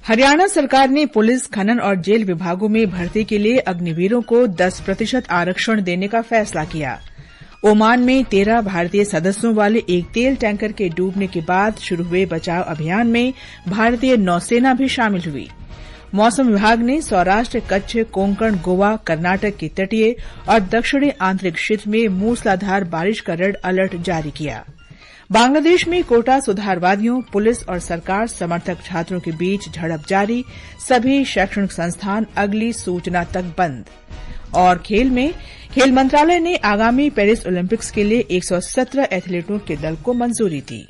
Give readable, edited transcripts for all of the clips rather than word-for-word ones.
हरियाणा सरकार ने पुलिस, खनन और जेल विभागों में भर्ती के लिए अग्निवीरों को 10% आरक्षण देने का फैसला किया। ओमान में 13 भारतीय सदस्यों वाले एक तेल टैंकर के डूबने के बाद शुरू हुए बचाव अभियान में भारतीय नौसेना भी शामिल हुई। मौसम विभाग ने सौराष्ट्र, कच्छ, कोंकण, गोवा, कर्नाटक के तटीय और दक्षिणी आंतरिक क्षेत्र में मूसलाधार बारिश का रेड अलर्ट जारी किया। बांग्लादेश में कोटा सुधारवादियों, पुलिस और सरकार समर्थक छात्रों के बीच झड़प जारी, सभी शैक्षणिक संस्थान अगली सूचना तक बंद। और खेल मंत्रालय ने आगामी पेरिस ओलंपिक्स के लिए 117 एथलीटों के दल को मंजूरी दी।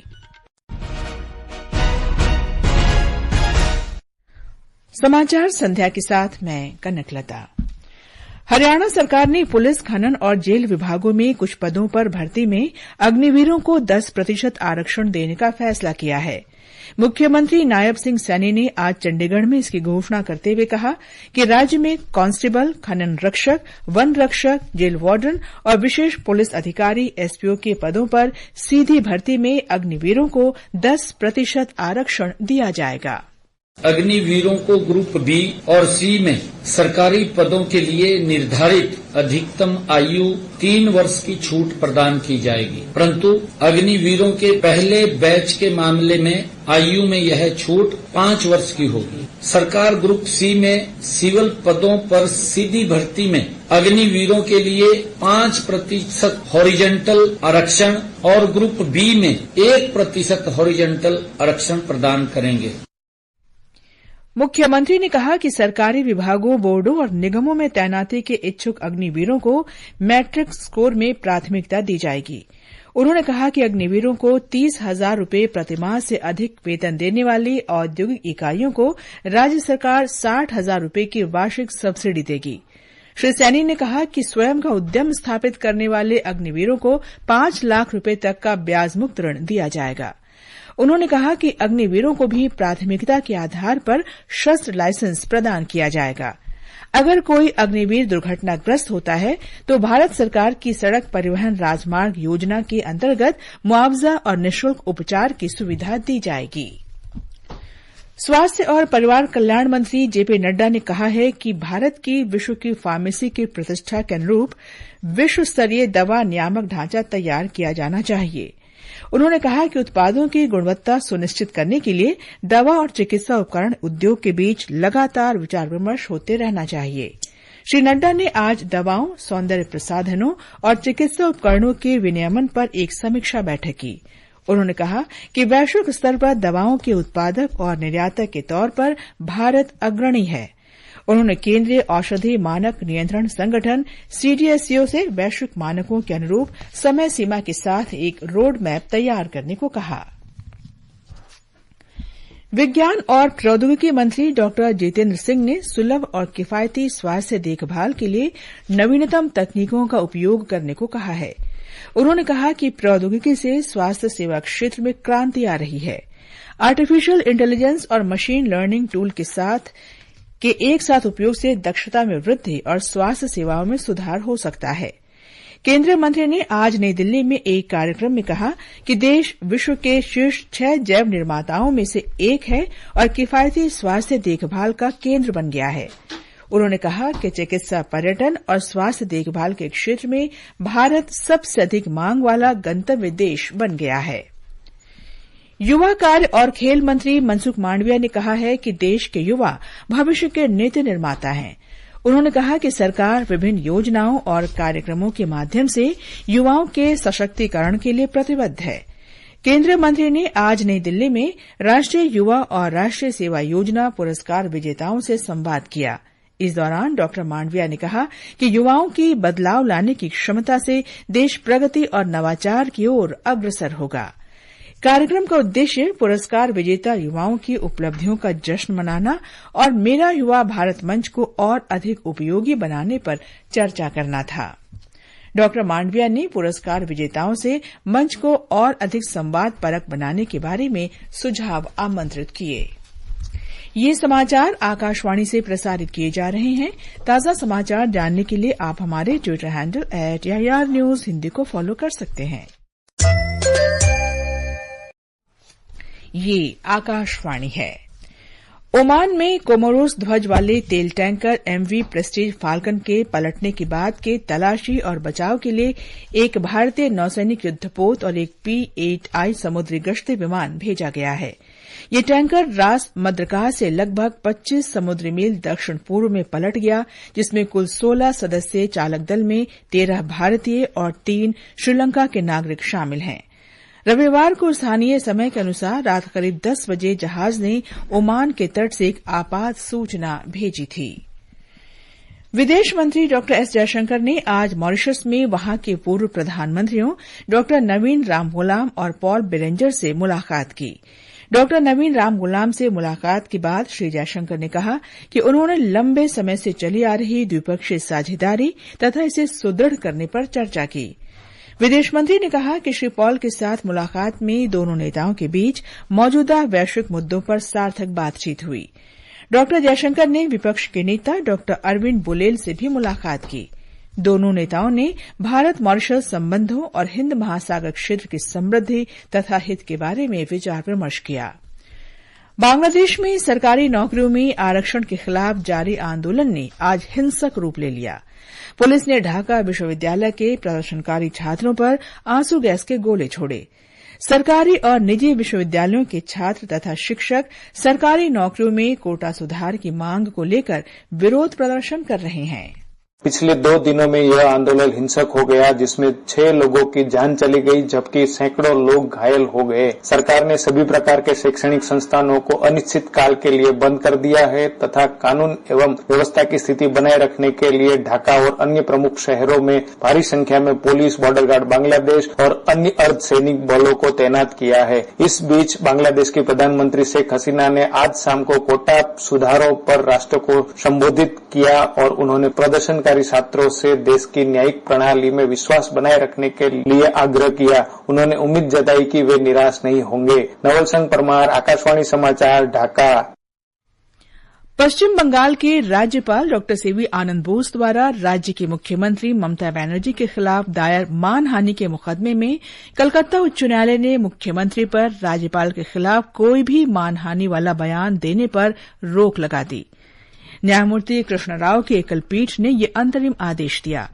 समाचार संध्या के साथ मैं कनकलता। हरियाणा सरकार ने पुलिस, खनन और जेल विभागों में कुछ पदों पर भर्ती में अग्निवीरों को 10% आरक्षण देने का फैसला किया है। मुख्यमंत्री नायब सिंह सैनी ने आज चंडीगढ़ में इसकी घोषणा करते हुए कहा कि राज्य में कांस्टेबल, खनन रक्षक, वन रक्षक, जेल वार्डन और विशेष पुलिस अधिकारी एसपीओ के पदों पर सीधी भर्ती में अग्निवीरों को 10% आरक्षण दिया जाएगा। अग्निवीरों को ग्रुप बी और सी में सरकारी पदों के लिए निर्धारित अधिकतम आयु 3 वर्ष की छूट प्रदान की जाएगी, परंतु अग्निवीरों के पहले बैच के मामले में आयु में यह छूट 5 वर्ष की होगी। सरकार ग्रुप सी में सिविल पदों पर सीधी भर्ती में अग्निवीरों के लिए 5% हॉरिजॉन्टल आरक्षण और ग्रुप बी में 1% हॉरिजॉन्टल आरक्षण प्रदान करेंगे। मुख्यमंत्री ने कहा कि सरकारी विभागों, बोर्डों और निगमों में तैनाती के इच्छुक अग्निवीरों को मैट्रिक स्कोर में प्राथमिकता दी जाएगी। उन्होंने कहा कि अग्निवीरों को 30,000 रूपये प्रतिमाह से अधिक वेतन देने वाली औद्योगिक इकाइयों को राज्य सरकार 60,000 रूपये की वार्षिक सब्सिडी देगी। श्री सैनी ने कहा कि स्वयं का उद्यम स्थापित करने वाले अग्निवीरों को 5 लाख रूपये तक का ब्याज मुक्त ऋण दिया जाएगा। उन्होंने कहा कि अग्निवीरों को भी प्राथमिकता के आधार पर शस्त्र लाइसेंस प्रदान किया जाएगा। अगर कोई अग्निवीर दुर्घटनाग्रस्त होता है तो भारत सरकार की सड़क परिवहन राजमार्ग योजना के अंतर्गत मुआवजा और निःशुल्क उपचार की सुविधा दी जाएगी। स्वास्थ्य और परिवार कल्याण मंत्री जेपी नड्डा ने कहा है कि भारत की विश्व की फार्मेसी की प्रतिष्ठा के अनुरूप विश्व स्तरीय दवा नियामक ढांचा तैयार किया जाना चाहिए। उन्होंने कहा कि उत्पादों की गुणवत्ता सुनिश्चित करने के लिए दवा और चिकित्सा उपकरण उद्योग के बीच लगातार विचार विमर्श होते रहना चाहिए। श्री नड्डा ने आज दवाओं, सौंदर्य प्रसाधनों और चिकित्सा उपकरणों के विनियमन पर एक समीक्षा बैठक की। उन्होंने कहा कि वैश्विक स्तर पर दवाओं के उत्पादक और निर्यातक के तौर पर भारत अग्रणी है। उन्होंने केंद्रीय औषधि मानक नियंत्रण संगठन सीडीएसओ से वैश्विक मानकों के अनुरूप समय सीमा के साथ एक रोड मैप तैयार करने को कहा। विज्ञान और प्रौद्योगिकी मंत्री डॉ जितेंद्र सिंह ने सुलभ और किफायती स्वास्थ्य देखभाल के लिए नवीनतम तकनीकों का उपयोग करने को कहा है। उन्होंने कहा कि प्रौद्योगिकी से स्वास्थ्य सेवा क्षेत्र में क्रांति आ रही है। आर्टिफिशियल इंटेलिजेंस और मशीन लर्निंग टूल के एक साथ उपयोग से दक्षता में वृद्धि और स्वास्थ्य सेवाओं में सुधार हो सकता है। केंद्रीय मंत्री ने आज नई दिल्ली में एक कार्यक्रम में कहा कि देश विश्व के शीर्ष 6 जैव निर्माताओं में से एक है और किफायती स्वास्थ्य देखभाल का केंद्र बन गया है। उन्होंने कहा कि चिकित्सा, पर्यटन और स्वास्थ्य देखभाल के क्षेत्र में भारत सबसे अधिक मांग वाला गंतव्य देश बन गया है। युवा कार्य और खेल मंत्री मनसुख मांडविया ने कहा है कि देश के युवा भविष्य के नीति निर्माता हैं। उन्होंने कहा कि सरकार विभिन्न योजनाओं और कार्यक्रमों के माध्यम से युवाओं के सशक्तिकरण के लिए प्रतिबद्ध है। केंद्रीय मंत्री ने आज नई दिल्ली में राष्ट्रीय युवा और राष्ट्रीय सेवा योजना पुरस्कार विजेताओं से संवाद किया। इस दौरान डॉ मांडविया ने कहा कि युवाओं की बदलाव लाने की क्षमता से देश प्रगति और नवाचार की ओर अग्रसर होगा। कार्यक्रम का उद्देश्य पुरस्कार विजेता युवाओं की उपलब्धियों का जश्न मनाना और मेरा युवा भारत मंच को और अधिक उपयोगी बनाने पर चर्चा करना था। डॉ मांडविया ने पुरस्कार विजेताओं से मंच को और अधिक संवाद परक बनाने के बारे में सुझाव आमंत्रित किए। ये समाचार आकाशवाणी से प्रसारित किए जा रहे हैं। ताजा समाचार जानने के लिए आप हमारे ट्विटर हैंडल @AIR News को फॉलो कर सकते हैं। ये आकाशवाणी है। ओमान में कोमोरोस ध्वज वाले तेल टैंकर एमवी प्रेस्टीज फाल्कन के पलटने के बाद के तलाशी और बचाव के लिए एक भारतीय नौसैनिक युद्धपोत और एक P-8I समुद्री गश्ती विमान भेजा गया है। ये टैंकर रास मद्रकाह से लगभग 25 समुद्री मील दक्षिण पूर्व में पलट गया, जिसमें कुल 16 सदस्यीय चालक दल में 13 भारतीय और 3 श्रीलंका के नागरिक शामिल हैं। रविवार को स्थानीय समय के अनुसार रात करीब 10 बजे जहाज ने ओमान के तट से एक आपात सूचना भेजी थी। विदेश मंत्री डॉ एस जयशंकर ने आज मॉरिशस में वहां के पूर्व प्रधानमंत्रियों डॉ नवीन रामगुलाम और पॉल बेरेंजर से मुलाकात की। डॉ नवीन रामगुलाम से मुलाकात के बाद श्री जयशंकर ने कहा कि उन्होंने लंबे समय से चली आ रही द्विपक्षीय साझेदारी तथा इसे सुदृढ़ करने पर चर्चा की। विदेश मंत्री ने कहा कि श्री पॉल के साथ मुलाकात में दोनों नेताओं के बीच मौजूदा वैश्विक मुद्दों पर सार्थक बातचीत हुई। डॉ जयशंकर ने विपक्ष के नेता डॉ अरविंद बुलेल से भी मुलाकात की। दोनों नेताओं ने भारत मॉरिशस संबंधों और हिंद महासागर क्षेत्र की समृद्धि तथा हित के बारे में विचार विमर्श किया। बांग्लादेश में सरकारी नौकरियों में आरक्षण के खिलाफ जारी आंदोलन ने आज हिंसक रूप ले लिया। पुलिस ने ढाका विश्वविद्यालय के प्रदर्शनकारी छात्रों पर आंसू गैस के गोले छोड़े। सरकारी और निजी विश्वविद्यालयों के छात्र तथा शिक्षक सरकारी नौकरियों में कोटा सुधार की मांग को लेकर विरोध प्रदर्शन कर रहे हैं। पिछले 2 दिनों में यह आंदोलन हिंसक हो गया, जिसमें 6 लोगों की जान चली गई जबकि सैकड़ों लोग घायल हो गए। सरकार ने सभी प्रकार के शैक्षणिक संस्थानों को अनिश्चित काल के लिए बंद कर दिया है तथा कानून एवं व्यवस्था की स्थिति बनाए रखने के लिए ढाका और अन्य प्रमुख शहरों में भारी संख्या में पुलिस, बॉर्डर गार्ड बांग्लादेश और अन्य अर्धसैनिक बलों को तैनात किया है। इस बीच बांग्लादेश की प्रधानमंत्री शेख हसीना ने आज शाम को कोटा सुधारों पर राष्ट्र को संबोधित किया और उन्होंने प्रदर्शन छात्रों से देश की न्यायिक प्रणाली में विश्वास बनाए रखने के लिए आग्रह किया। उन्होंने उम्मीद जताई कि वे निराश नहीं होंगे। नवल संघ परमार, आकाशवाणी समाचार, ढाका। पश्चिम बंगाल के राज्यपाल डॉ सीवी आनंद बोस द्वारा राज्य की मुख्यमंत्री ममता बनर्जी के खिलाफ दायर मानहानि के मुकदमे में कलकत्ता उच्च न्यायालय ने मुख्यमंत्री पर राज्यपाल के खिलाफ कोई भी मानहानि वाला बयान देने पर रोक लगा दी। न्यायमूर्ति कृष्ण राव की एकल पीठ ने यह अंतरिम आदेश दिया।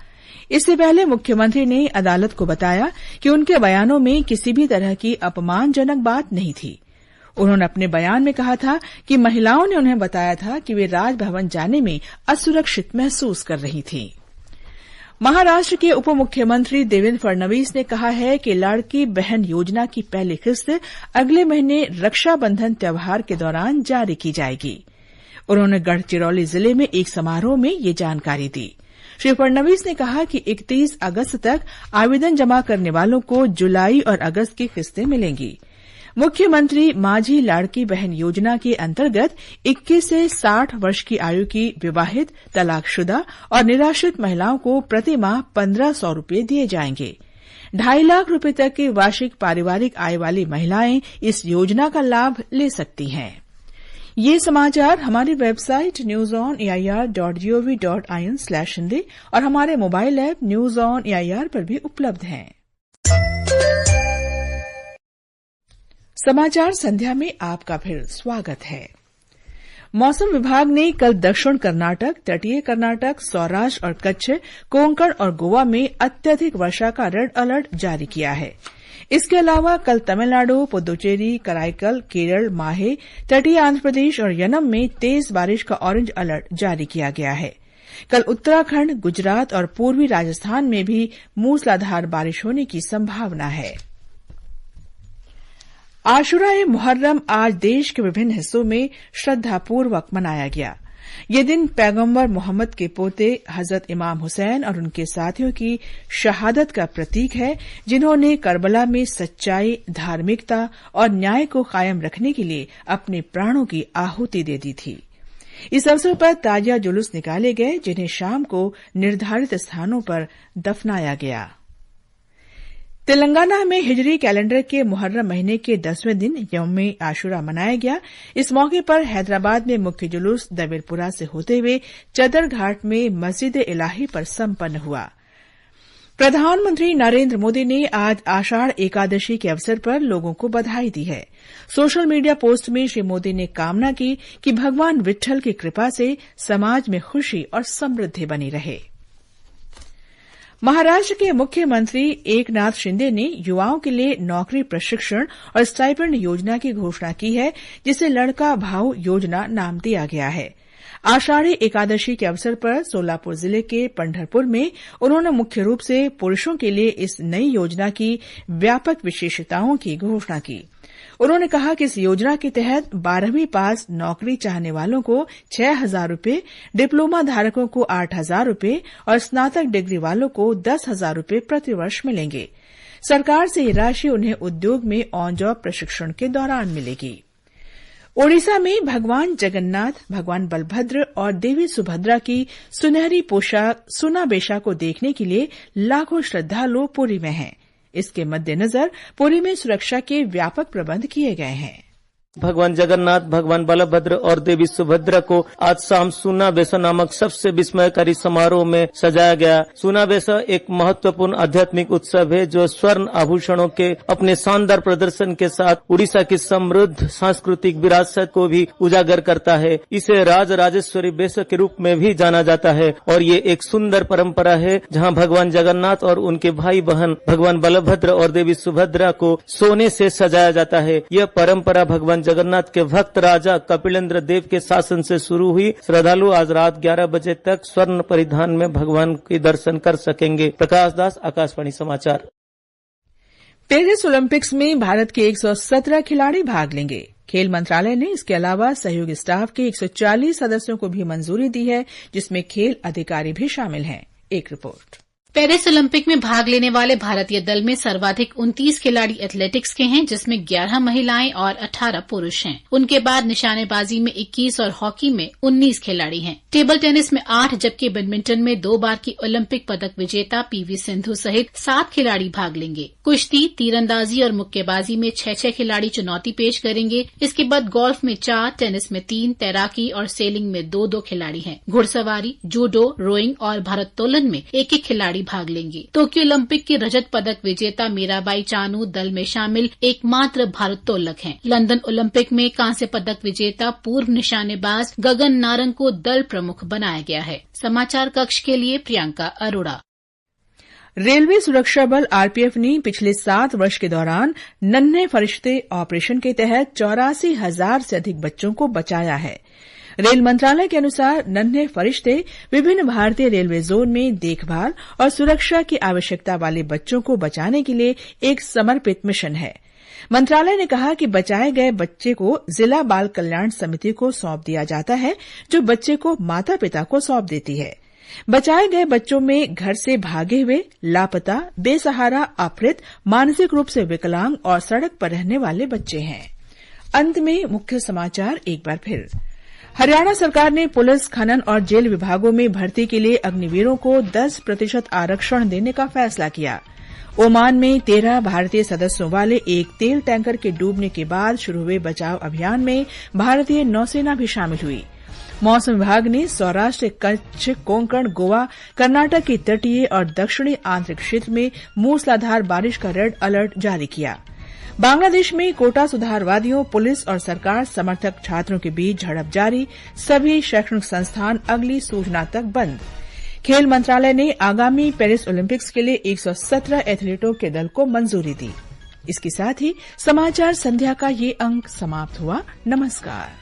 इससे पहले मुख्यमंत्री ने अदालत को बताया कि उनके बयानों में किसी भी तरह की अपमानजनक बात नहीं थी। उन्होंने अपने बयान में कहा था कि महिलाओं ने उन्हें बताया था कि वे राजभवन जाने में असुरक्षित महसूस कर रही थीं। महाराष्ट्र के उप मुख्यमंत्री देवेंद्र फडणवीस ने कहा है कि लाड़की बहन योजना की पहली किस्त अगले महीने रक्षाबंधन त्यौहार के दौरान जारी की जाएगी। उन्होंने गढ़चिरौली जिले में एक समारोह में ये जानकारी दी। श्री फडणवीस ने कहा कि 31 अगस्त तक आवेदन जमा करने वालों को जुलाई और अगस्त की किस्तें मिलेंगी। मुख्यमंत्री माझी लाड़की बहन योजना के अंतर्गत 21 से 60 वर्ष की आयु की विवाहित, तलाकशुदा और निराश्रित महिलाओं को प्रति माह 1500 रूपये दिए जाएंगे। 2.5 लाख रूपये तक की वार्षिक पारिवारिक आय वाली महिलाएं इस योजना का लाभ ले सकती हैं। ये समाचार हमारी वेबसाइट newsonair.gov.in/हिंदी और हमारे mobile app news on AIR पर भी उपलब्ध हैं। समाचार संध्या में आपका फिर स्वागत है। मौसम विभाग ने कल दक्षिण कर्नाटक, तटीय कर्नाटक, सौराष्ट्र और कच्छ, कोंकण और गोवा में अत्यधिक वर्षा का रेड अलर्ट जारी किया है। इसके अलावा कल तमिलनाडु, पुदुचेरी, कराईकल, केरल, माहे, तटीय आंध्र प्रदेश और यनम में तेज बारिश का ऑरेंज अलर्ट जारी किया गया है। कल उत्तराखंड, गुजरात और पूर्वी राजस्थान में भी मूसलाधार बारिश होने की संभावना है। आशुरा-ए-मुहर्रम आज देश के विभिन्न हिस्सों में श्रद्धापूर्वक मनाया गया। ये दिन पैगंबर मोहम्मद के पोते हजरत इमाम हुसैन और उनके साथियों की शहादत का प्रतीक है, जिन्होंने करबला में सच्चाई, धार्मिकता और न्याय को कायम रखने के लिए अपने प्राणों की आहुति दे दी थी। इस अवसर पर ताजिया जुलूस निकाले गए, जिन्हें शाम को निर्धारित स्थानों पर दफनाया गया। तेलंगाना में हिजरी कैलेंडर के मुहर्रम महीने के 10वें दिन यौम आशुरा मनाया गया। इस मौके पर हैदराबाद में मुख्य जुलूस दबीरपुरा से होते हुए चदर घाट में मस्जिद इलाही पर संपन्न हुआ। प्रधानमंत्री नरेंद्र मोदी ने आज आषाढ़ एकादशी के अवसर पर लोगों को बधाई दी है। सोशल मीडिया पोस्ट में श्री मोदी ने कामना की कि भगवान विट्ठल की कृपा से समाज में खुशी और समृद्धि बनी रहे। महाराष्ट्र के मुख्यमंत्री एकनाथ शिंदे ने युवाओं के लिए नौकरी प्रशिक्षण और स्टाइपेंड योजना की घोषणा की है, जिसे लड़का भाऊ योजना नाम दिया गया है। आषाढ़ी एकादशी के अवसर पर सोलापुर जिले के पंढरपुर में उन्होंने मुख्य रूप से पुरुषों के लिए इस नई योजना की व्यापक विशेषताओं की घोषणा की। उन्होंने कहा कि इस योजना के तहत 12वीं पास नौकरी चाहने वालों को 6,000 रूपये, डिप्लोमा धारकों को 8,000 रूपये और स्नातक डिग्री वालों को 10,000 रूपये प्रतिवर्ष मिलेंगे। सरकार से यह राशि उन्हें उद्योग में ऑन जॉब प्रशिक्षण के दौरान मिलेगी। ओडिशा में भगवान जगन्नाथ, भगवान बलभद्र और देवी सुभद्रा की सुनहरी पोशाक सुनाबेशा को देखने के लिए लाखों श्रद्धालु पुरी में हैं। इसके मद्देनजर पुरी में सुरक्षा के व्यापक प्रबंध किए गए हैं। भगवान जगन्नाथ, भगवान बलभद्र और देवी सुभद्रा को आज शाम सुनाबेशा नामक सबसे विस्मयकारी समारोह में सजाया गया। सुनाबेशा एक महत्वपूर्ण आध्यात्मिक उत्सव है जो स्वर्ण आभूषणों के अपने शानदार प्रदर्शन के साथ उड़ीसा की समृद्ध सांस्कृतिक विरासत को भी उजागर करता है। इसे राज राजेश्वरी बेशा के रूप में भी जाना जाता है और ये एक सुंदर परंपरा है जहाँ भगवान जगन्नाथ और उनके भाई बहन भगवान बलभद्र और देवी सुभद्रा को सोने से सजाया जाता है। यह परंपरा भगवान जगन्नाथ के भक्त राजा कपिलेंद्र देव के शासन से शुरू हुई। श्रद्धालु आज रात 11 बजे तक स्वर्ण परिधान में भगवान के दर्शन कर सकेंगे। प्रकाश दास, आकाशवाणी समाचार। पेरिस ओलंपिक्स में भारत के 117 खिलाड़ी भाग लेंगे। खेल मंत्रालय ने इसके अलावा सहयोगी स्टाफ के 140 सदस्यों को भी मंजूरी दी है, जिसमें खेल अधिकारी भी शामिल हैं। एक रिपोर्ट। पेरिस ओलंपिक में भाग लेने वाले भारतीय दल में सर्वाधिक 29 खिलाड़ी एथलेटिक्स के हैं, जिसमें 11 महिलाएं और 18 पुरुष हैं। उनके बाद निशानेबाजी में 21 और हॉकी में 19 खिलाड़ी हैं। टेबल टेनिस में 8 जबकि बैडमिंटन में 2 बार की ओलंपिक पदक विजेता पीवी सिंधु सहित 7 खिलाड़ी भाग लेंगे। कुश्ती, तीरंदाजी और मुक्केबाजी में 6-6 खिलाड़ी चुनौती पेश करेंगे। इसके बाद गोल्फ में 4, टेनिस में 3, तैराकी और सेलिंग में 2-2 खिलाड़ी हैं। घुड़सवारी, जूडो, रोइंग और भारोत्तोलन में 1-1 खिलाड़ी भाग लेंगे। टोक्यो ओलंपिक की रजत पदक विजेता मीराबाई चानू दल में शामिल एकमात्र भारोत्तोलक हैं। लंदन ओलंपिक में कांस्य पदक विजेता पूर्व निशानेबाज गगन नारंग को दल प्रमुख बनाया गया है। समाचार कक्ष के लिए प्रियंका अरोड़ा। रेलवे सुरक्षा बल आरपीएफ ने पिछले 7 वर्ष के दौरान नन्हे फरिश्ते ऑपरेशन के तहत 84,000 से अधिक बच्चों को बचाया है। रेल मंत्रालय के अनुसार नन्हे फरिश्ते विभिन्न भारतीय रेलवे जोन में देखभाल और सुरक्षा की आवश्यकता वाले बच्चों को बचाने के लिए एक समर्पित मिशन है। मंत्रालय ने कहा कि बचाए गए बच्चे को जिला बाल कल्याण समिति को सौंप दिया जाता है, जो बच्चे को माता पिता को सौंप देती है। बचाए गए बच्चों में घर से भागे हुए, लापता, बेसहारा, अपहृत, मानसिक रूप से विकलांग और सड़क पर रहने वाले बच्चे हैं। अंत में मुख्य समाचार एक बार फिर। हरियाणा सरकार ने पुलिस, खनन और जेल विभागों में भर्ती के लिए अग्निवीरों को 10% आरक्षण देने का फैसला किया। ओमान में 13 भारतीय सदस्यों वाले एक तेल टैंकर के डूबने के बाद शुरू हुए बचाव अभियान में भारतीय नौसेना भी शामिल हुई। मौसम विभाग ने सौराष्ट्र, कच्छ, कोंकण, गोवा, कर्नाटक के तटीय और दक्षिणी आंतरिक क्षेत्र में मूसलाधार बारिश का रेड अलर्ट जारी किया। बांग्लादेश में कोटा सुधारवादियों, पुलिस और सरकार समर्थक छात्रों के बीच झड़प जारी। सभी शैक्षणिक संस्थान अगली सूचना तक बंद। खेल मंत्रालय ने आगामी पेरिस ओलंपिक्स के लिए 117 एथलीटों के दल को मंजूरी दी। इसके साथ ही समाचार संध्या का ये अंक समाप्त हुआ। नमस्कार।